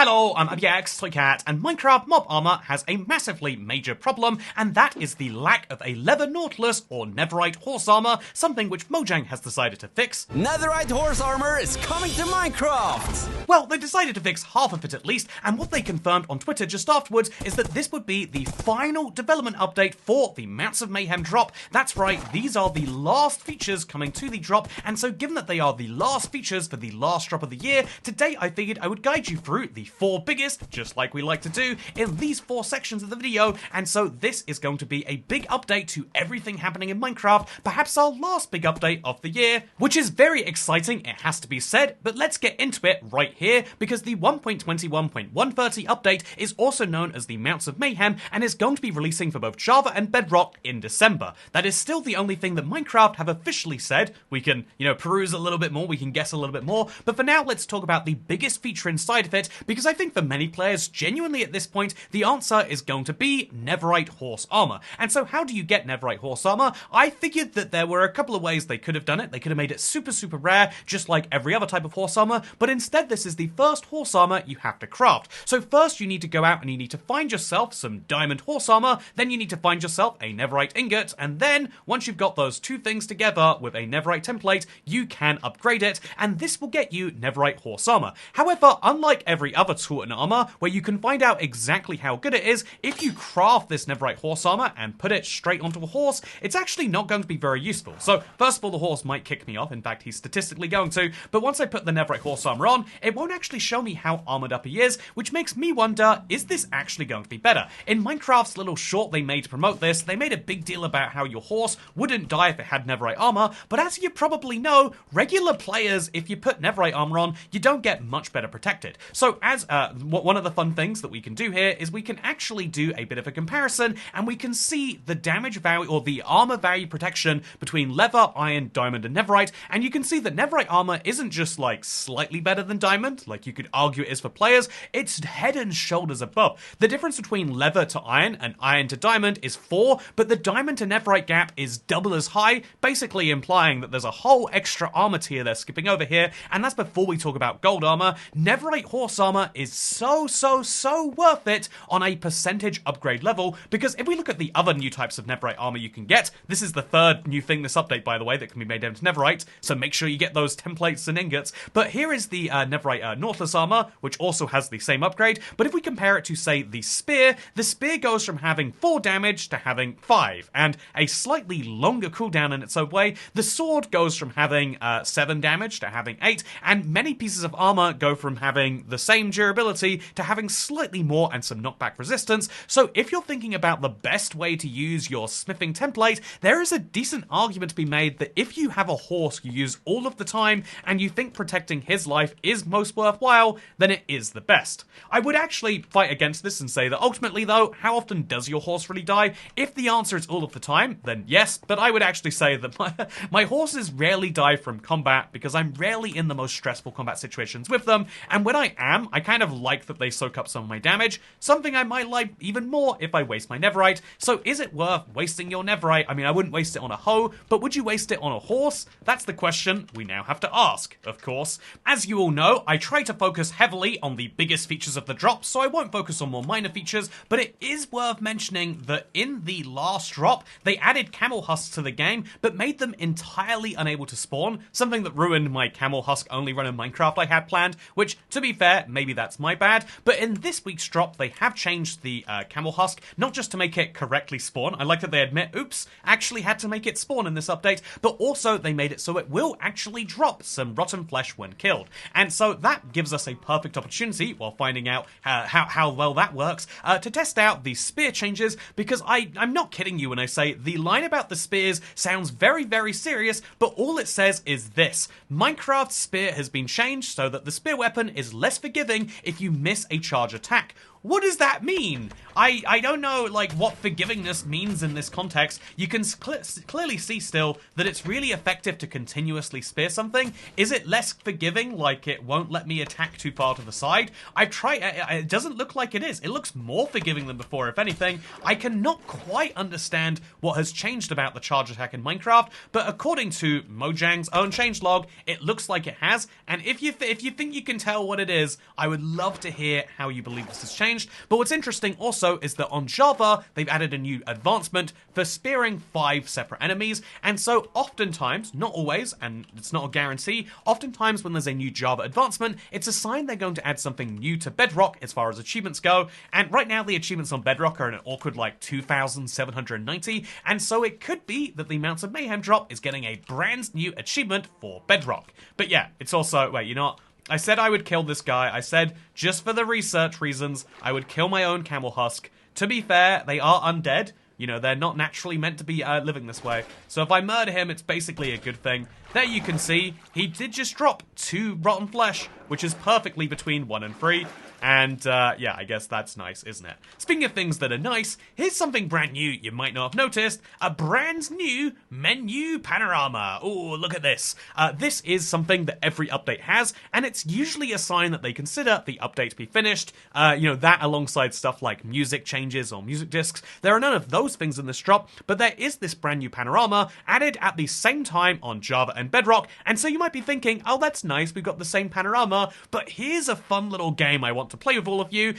Hello, I'm ABX Toycat, and Minecraft Mob Armor has a massively major problem, and that is the lack of a leather Nautilus or Netherite horse armor, something which Mojang has decided to fix. Netherite horse armor is coming to Minecraft! Well, they decided to fix half of it at least, and what they confirmed on Twitter just afterwards is that this would be the final development update for the Mounts of Mayhem drop. That's right, these are the last features coming to the drop, and so given that they are the last features for the last drop of the year, today I figured I would guide you through the 4 biggest, just like we like to do, in these 4 sections of the video, and so this is going to be a big update to everything happening in Minecraft, perhaps our last big update of the year, which is very exciting, it has to be said, but let's get into it right here, because the 1.21.130 update is also known as the Mounts of Mayhem, and is going to be releasing for both Java and Bedrock in December. That is still the only thing that Minecraft have officially said. We can, peruse a little bit more, we can guess a little bit more, but for now, let's talk about the biggest feature inside of it, because I think for many players, genuinely at this point, the answer is going to be Netherite horse armor. And so how do you get Netherite horse armor? I figured that there were a couple of ways they could have done it. They could have made it super, super rare, just like every other type of horse armor, but instead this is the first horse armor you have to craft. So first you need to go out and you need to find yourself some diamond horse armor, then you need to find yourself a Netherite ingot, and then once you've got those two things together with a Netherite template, you can upgrade it, and this will get you Netherite horse armor. However, unlike every other tool in armor, where you can find out exactly how good it is, if you craft this Netherite horse armor and put it straight onto a horse, it's actually not going to be very useful. So first of all, the horse might kick me off, in fact he's statistically going to, but once I put the Netherite horse armor on, it won't actually show me how armored up he is, which makes me wonder, is this actually going to be better? In Minecraft's little short they made to promote this, they made a big deal about how your horse wouldn't die if it had Netherite armor, but as you probably know, regular players, if you put Netherite armor on, you don't get much better protected. So as one of the fun things that we can do here is we can actually do a bit of a comparison, and we can see the damage value or the armor value protection between leather, iron, diamond, and Netherite, and you can see that Netherite armor isn't just like slightly better than diamond, like you could argue it is for players, it's head and shoulders above. The difference between leather to iron and iron to diamond is 4, but the diamond to Netherite gap is double as high, basically implying that there's a whole extra armor tier they're skipping over here, and that's before we talk about gold armor. Netherite horse armor is so worth it on a percentage upgrade level, because if we look at the other new types of Netherite armor you can get, this is the 3rd new thing this update, by the way, that can be made into Netherite, so make sure you get those templates and ingots, but here is the Netherite Nautilus armor, which also has the same upgrade, but if we compare it to, say, the spear goes from having 4 damage to having 5, and a slightly longer cooldown in its own way. The sword goes from having 7 damage to having 8, and many pieces of armor go from having the same durability to having slightly more and some knockback resistance. So if you're thinking about the best way to use your smithing template, there is a decent argument to be made that if you have a horse you use all of the time and you think protecting his life is most worthwhile, then it is the best. I would actually fight against this and say that ultimately though, how often does your horse really die? If the answer is all of the time, then yes, but I would actually say that my horses rarely die from combat because I'm rarely in the most stressful combat situations with them, and when I am, I kind of like that they soak up some of my damage, something I might like even more if I waste my Netherite. So is it worth wasting your Netherite? I mean, I wouldn't waste it on a hoe, but would you waste it on a horse? That's the question we now have to ask, of course. As you all know, I try to focus heavily on the biggest features of the drop, so I won't focus on more minor features, but it is worth mentioning that in the last drop, they added camel husks to the game, but made them entirely unable to spawn, something that ruined my camel husk only run in Minecraft I had planned, which, to be fair, maybe that's my bad, but in this week's drop, they have changed the camel husk, not just to make it correctly spawn, I like that they admit, oops, actually had to make it spawn in this update, but also they made it so it will actually drop some rotten flesh when killed, and so that gives us a perfect opportunity, while finding out how well that works, to test out the spear changes, because I'm not kidding you when I say the line about the spears sounds very, very serious, but all it says is this: Minecraft's spear has been changed so that the spear weapon is less forgiving if you miss a charge attack. What does that mean? I don't know, like, what forgivingness means in this context. You can clearly see still that it's really effective to continuously spear something. Is it less forgiving, like it won't let me attack too far to the side? I've tried, it doesn't look like it is. It looks more forgiving than before, if anything. I cannot quite understand what has changed about the charge attack in Minecraft, but according to Mojang's own changelog, it looks like it has, and if you think you can tell what it is, I would love to hear how you believe this has changed. But what's interesting also is that on Java, they've added a new advancement for spearing 5 separate enemies, and so oftentimes, not always, and it's not a guarantee, oftentimes when there's a new Java advancement, it's a sign they're going to add something new to Bedrock as far as achievements go, and right now the achievements on Bedrock are an awkward like 2,790, and so it could be that the Mounts of Mayhem drop is getting a brand new achievement for Bedrock. But yeah, it's also, wait, you know what? I said I would kill this guy. I said, just for the research reasons, I would kill my own Camel Husk. To be fair, they are undead. You know, they're not naturally meant to be living this way. So if I murder him, it's basically a good thing. There you can see, he did just drop 2 rotten flesh, which is perfectly between 1 and 3. And, yeah, I guess that's nice, isn't it? Speaking of things that are nice, here's something brand new you might not have noticed. A brand new menu panorama. Oh, look at this. This is something that every update has, and it's usually a sign that they consider the update to be finished. You know, that alongside stuff like music changes or music discs. There are none of those things in this drop, but there is this brand new panorama added at the same time on Java and Bedrock, and so you might be thinking, oh, that's nice, we've got the same panorama, but here's a fun little game I want to play with all of you.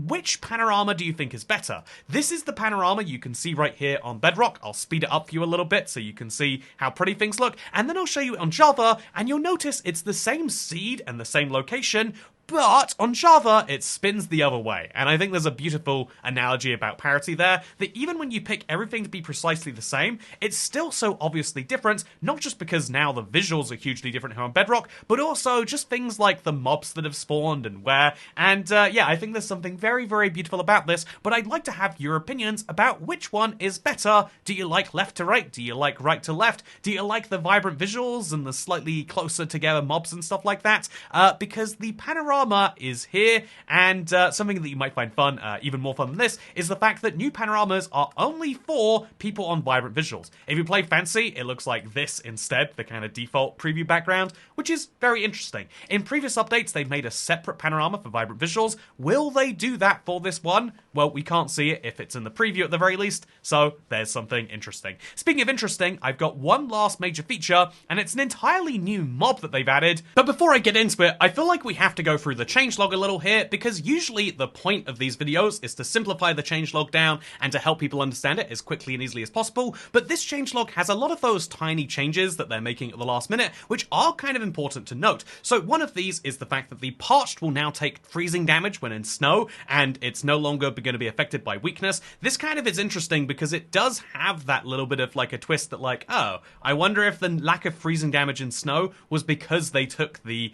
Which panorama do you think is better? This is the panorama you can see right here on Bedrock. I'll speed it up for you a little bit so you can see how pretty things look, and then I'll show you it on Java, and you'll notice it's the same seed and the same location, but on Java, it spins the other way. And I think there's a beautiful analogy about parity there, that even when you pick everything to be precisely the same, it's still so obviously different, not just because now the visuals are hugely different here on Bedrock, but also just things like the mobs that have spawned and where. And yeah, I think there's something very, very beautiful about this, but I'd like to have your opinions about which one is better. Do you like left to right? Do you like right to left? Do you like the vibrant visuals and the slightly closer together mobs and stuff like that? Because the panorama is here, and something that you might find fun, even more fun than this, is the fact that new panoramas are only for people on vibrant visuals. If you play fancy, it looks like this instead, the kind of default preview background, which is very interesting. In previous updates, they've made a separate panorama for vibrant visuals. Will they do that for this one? Well, we can't see it if it's in the preview at the very least, so there's something interesting. Speaking of interesting, I've got one last major feature, and it's an entirely new mob that they've added. But before I get into it, I feel like we have to go through the changelog a little here, because usually the point of these videos is to simplify the changelog down and to help people understand it as quickly and easily as possible, but this changelog has a lot of those tiny changes that they're making at the last minute, which are kind of important to note. So one of these is the fact that the parched will now take freezing damage when in snow, and it's no longer going to be affected by weakness. This kind of is interesting because it does have that little bit of like a twist that like, oh, I wonder if the lack of freezing damage in snow was because they took the,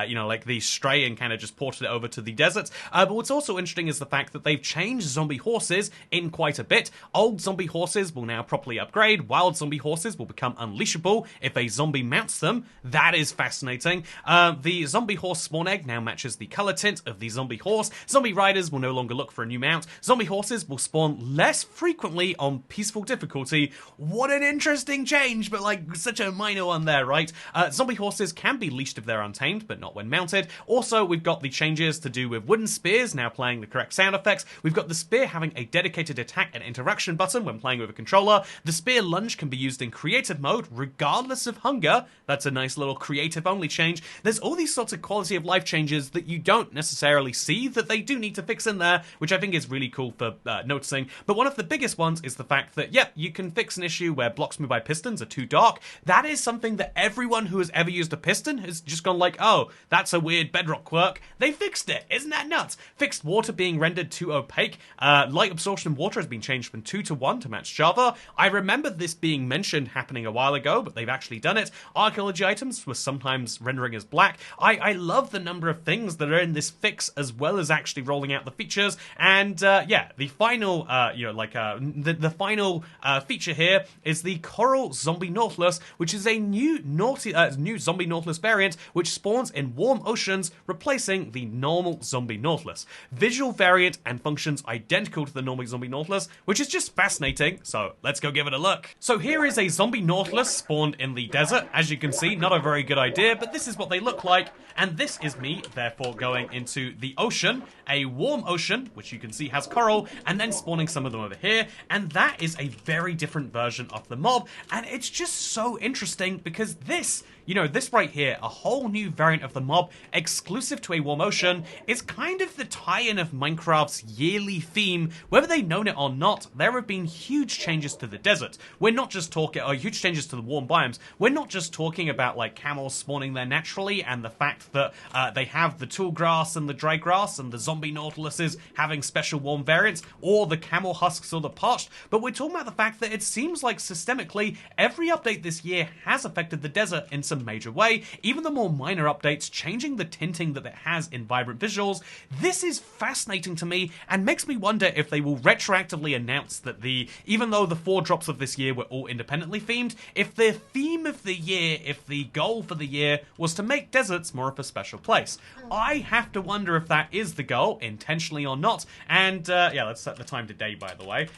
you know, like the stray and kind of just ported it over to the deserts. But what's also interesting is the fact that they've changed zombie horses in quite a bit. Old zombie horses will now properly upgrade. Wild zombie horses will become unleashable if a zombie mounts them. That is fascinating. The zombie horse spawn egg now matches the color tint of the zombie horse. Zombie riders will no longer look for a new mount. Zombie horses will spawn less frequently on peaceful difficulty. What an interesting change, but like such a minor one there, right? Zombie horses can be leashed if they're untamed, but not when mounted. Also, we've got the changes to do with wooden spears now playing the correct sound effects. We've got the spear having a dedicated attack and interaction button when playing with a controller. The spear lunge can be used in creative mode regardless of hunger. That's a nice little creative only change. There's all these sorts of quality of life changes that you don't necessarily see that they do need to fix in there, which I think is really cool for noticing. But one of the biggest ones is the fact that, yep, you can fix an issue where blocks moved by pistons are too dark. That is something that everyone who has ever used a piston has just gone like, oh, that's a weird Bedrock quirk. They fixed it. Isn't that nuts? Fixed water being rendered too opaque. Light absorption in water has been changed from 2 to 1 to match Java. I remember this being mentioned happening a while ago, but they've actually done it. Archaeology items were sometimes rendering as black. I love the number of things that are in this fix as well as actually rolling out the features. And yeah, the final, you know, like the final feature here is the Coral Zombie Nautilus, which is a new zombie Nautilus variant which spawns in warm oceans, replacing replacing the normal zombie Nautilus. Visual variant and functions identical to the normal zombie Nautilus, which is just fascinating, so let's go give it a look. So here is a zombie Nautilus spawned in the desert. As you can see, not a very good idea, but this is what they look like, and this is me, therefore, going into the ocean, a warm ocean, which you can see has coral, and then spawning some of them over here, and that is a very different version of the mob, and it's just so interesting because this, you know, this right here, a whole new variant of the mob, exclusive to a warm ocean, is kind of the tie-in of Minecraft's yearly theme. Whether they've known it or not, there have been huge changes to the desert. We're not just talking, or huge changes to the warm biomes. We're not just talking about like camels spawning there naturally and the fact that they have the tall grass and the dry grass and the zombie Nautiluses having special warm variants, or the camel husks or the parched, but we're talking about the fact that it seems like systemically every update this year has affected the desert in some major way, even the more minor updates changing the tinting that it has in vibrant visuals. This is fascinating to me and makes me wonder if they will retroactively announce that even though the 4 drops of this year were all independently themed, if the theme of the year, if the goal for the year was to make deserts more of a special place. I have to wonder if that is the goal, intentionally or not, and yeah, let's set the time to day, by the way,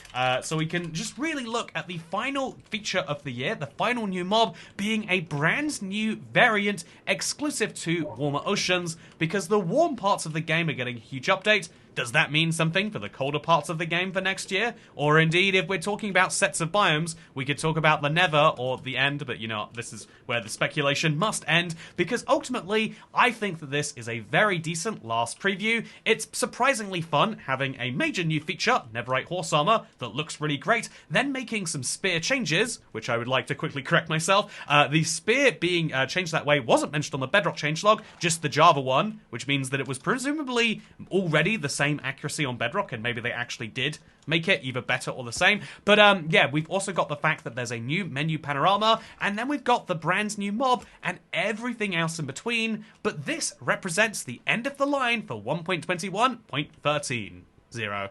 so we can just really look at the final feature of the year, the final new mob being a brand new variant exclusive to warmer oceans, because the warm parts of the game are getting a huge update. Does that mean something for the colder parts of the game for next year? Or indeed, if we're talking about sets of biomes, we could talk about the Nether or the End, but you know, this is where the speculation must end, because ultimately, I think that this is a very decent last preview. It's surprisingly fun having a major new feature, Netherite horse armor, that looks really great, then making some spear changes, which I would like to quickly correct myself. The spear being changed that way wasn't mentioned on the Bedrock changelog, just the Java one, which means that it was presumably already the same accuracy on Bedrock, and maybe they actually did make it either better or the same. But yeah, we've also got the fact that there's a new menu panorama, and then we've got the brand new mob and everything else in between. But this represents the end of the line for 1.21.13.0.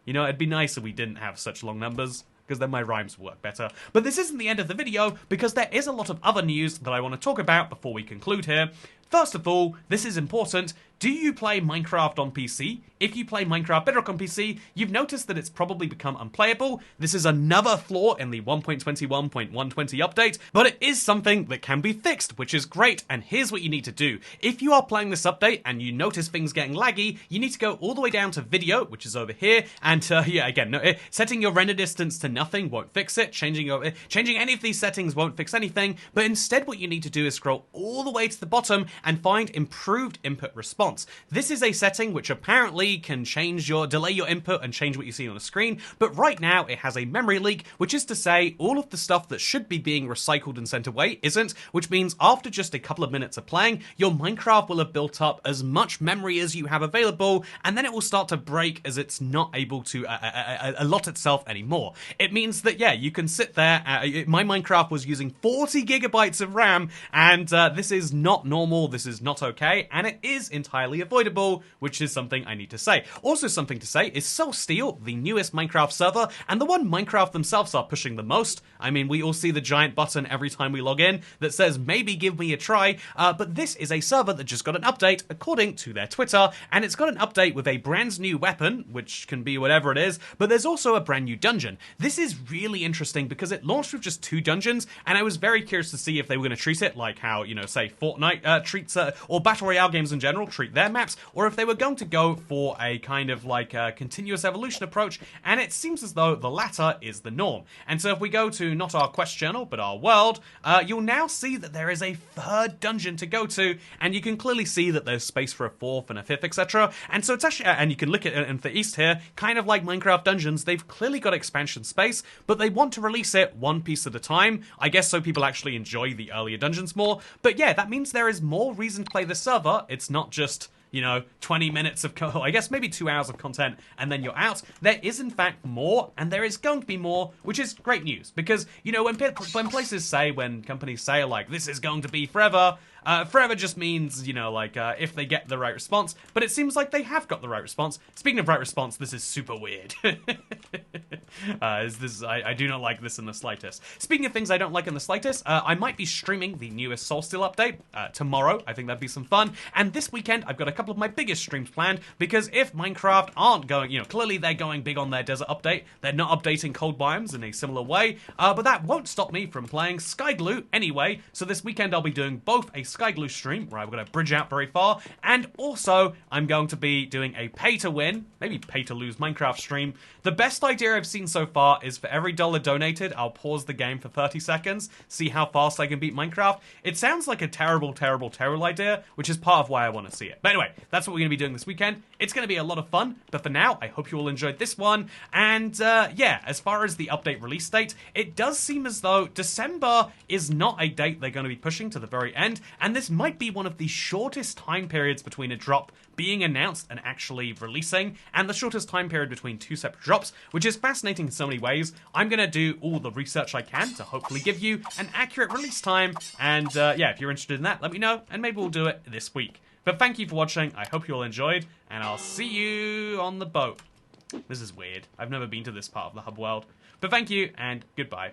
You know, it'd be nice if we didn't have such long numbers, because then my rhymes work better. But this isn't the end of the video, because there is a lot of other news that I want to talk about before we conclude here. First of all, this is important. Do you play Minecraft on PC? If you play Minecraft Bedrock on PC, you've noticed that it's probably become unplayable. This is another flaw in the 1.21.120 update, but it is something that can be fixed, which is great, and here's what you need to do. If you are playing this update and you notice things getting laggy, you need to go all the way down to video, which is over here, and yeah, again, setting your render distance to nothing won't fix it, changing any of these settings won't fix anything, but instead what you need to do is scroll all the way to the bottom and find improved input response. This is a setting which apparently can delay your input and change what you see on the screen, but right now it has a memory leak, which is to say all of the stuff that should be being recycled and sent away isn't, which means after just a couple of minutes of playing, your Minecraft will have built up as much memory as you have available, and then it will start to break as it's not able to allot itself anymore. It means that, yeah, you can sit there, my Minecraft was using 40 gigabytes of RAM, and this is not normal, this is not okay, and it is entirely avoidable, which is something I need to say. Also something to say is SoulSteel, the newest Minecraft server, and the one Minecraft themselves are pushing the most. I mean, we all see the giant button every time we log in that says, maybe give me a try, but this is a server that just got an update, according to their Twitter, and it's got an update with a brand new weapon, which can be whatever it is, but there's also a brand new dungeon. This is really interesting because it launched with just 2 dungeons, and I was very curious to see if they were going to treat it like how, you know, say Fortnite treats, or Battle Royale games in general treat their maps, or if they were going to go for a kind of like a continuous evolution approach, and it seems as though the latter is the norm. And so if we go to not our quest journal, but our world, you'll now see that there is a 3rd dungeon to go to, and you can clearly see that there's space for a 4th and a 5th, etc. And so it's actually, and you can look at it in the east here, kind of like Minecraft Dungeons, they've clearly got expansion space, but they want to release it one piece at a time, I guess so people actually enjoy the earlier dungeons more. But yeah, that means there is more reason to play the server. It's not just, you know, 20 minutes of, I guess maybe 2 hours of content and then you're out. There is in fact more, and there is going to be more, which is great news, because, you know, when places say, when companies say like, this is going to be forever, Forever just means, you know, like, if they get the right response, but it seems like they have got the right response. Speaking of right response, this is super weird. I do not like this in the slightest. Speaking of things I don't like in the slightest, I might be streaming the newest SoulSteel update tomorrow. I think that'd be some fun. And this weekend, I've got a couple of my biggest streams planned, because if Minecraft aren't going, you know, clearly they're going big on their desert update. They're not updating cold biomes in a similar way, but that won't stop me from playing Skyglue anyway. So this weekend I'll be doing both a Skyglue stream, where I'm going to bridge out very far, and also I'm going to be doing a pay-to-win, maybe pay-to-lose Minecraft stream. The best idea I've seen so far is for every $1 donated, I'll pause the game for 30 seconds, see how fast I can beat Minecraft. It sounds like a terrible, terrible, terrible idea, which is part of why I want to see it. But anyway, that's what we're going to be doing this weekend. It's going to be a lot of fun, but for now, I hope you all enjoyed this one. And yeah, as far as the update release date, it does seem as though December is not a date they're going to be pushing to the very end, and this might be one of the shortest time periods between a drop being announced and actually releasing, and the shortest time period between two separate drops, which is fascinating in so many ways. I'm going to do all the research I can to hopefully give you an accurate release time, and yeah, if you're interested in that, let me know, and maybe we'll do it this week. But thank you for watching, I hope you all enjoyed, and I'll see you on the boat. This is weird. I've never been to this part of the hub world. But thank you, and goodbye.